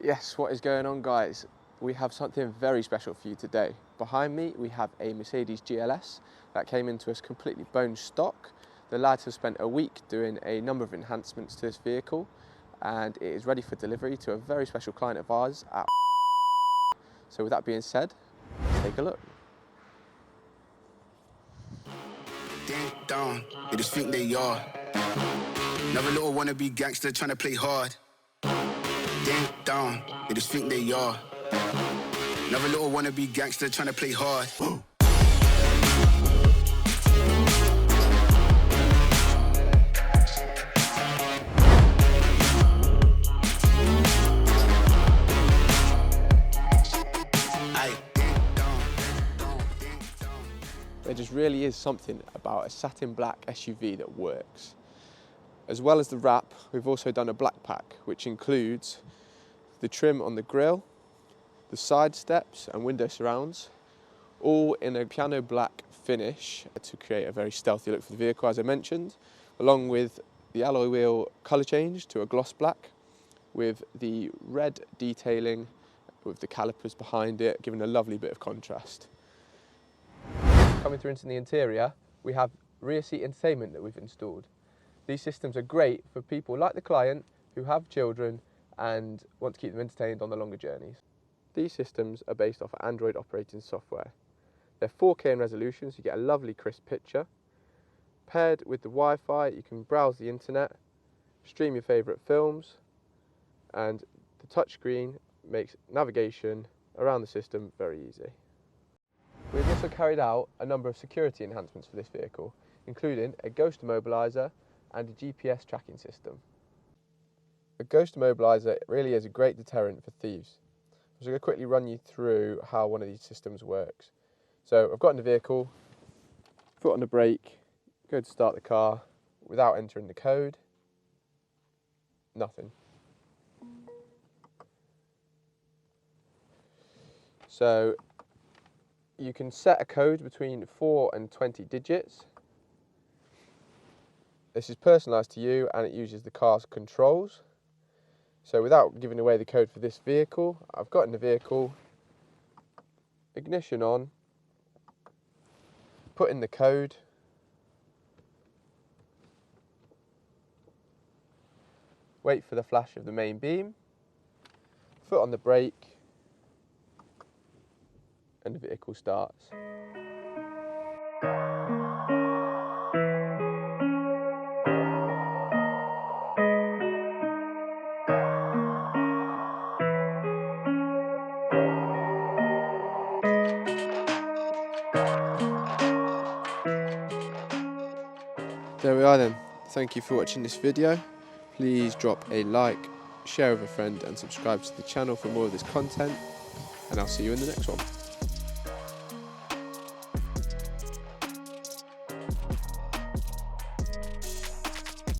Yes, what is going on, guys? We have something very special for you today. Behind me we have a Mercedes GLS that came into us completely bone stock. The lads have spent a week doing a number of enhancements to this vehicle and it is ready for delivery to a very special client of ours at So with that being said, let's take a look. Ding dong, you just think they are. Another little wannabe gangster trying to play hard. Ding dong, you just think they are. Another little wannabe gangster trying to play hard. There just really is something about a satin black SUV that works. As well as the wrap, we've also done a black pack, which includes the trim on the grille, the side steps and window surrounds, all in a piano black finish to create a very stealthy look for the vehicle, as I mentioned, along with the alloy wheel colour change to a gloss black, with the red detailing with the calipers behind it, giving a lovely bit of contrast. Coming through into the interior, we have rear seat entertainment that we've installed. These systems are great for people like the client who have children and want to keep them entertained on the longer journeys. These systems are based off Android operating software. They're 4K in resolution, so you get a lovely crisp picture. Paired with the Wi-Fi, you can browse the internet, stream your favourite films, and the touchscreen makes navigation around the system very easy. We've also carried out a number of security enhancements for this vehicle, including a ghost immobiliser and a GPS tracking system. The ghost immobiliser really is a great deterrent for thieves. I'm just going to quickly run you through how one of these systems works. So I've got in the vehicle, foot on the brake, go to start the car without entering the code, nothing. So you can set a code between 4 and 20 digits. This is personalised to you and it uses the car's controls. So without giving away the code for this vehicle, I've got in the vehicle, ignition on, put in the code, wait for the flash of the main beam, foot on the brake, and the vehicle starts. There we are then. Thank you for watching this video. Please drop a like, share with a friend and subscribe to the channel for more of this content. And I'll see you in the next one.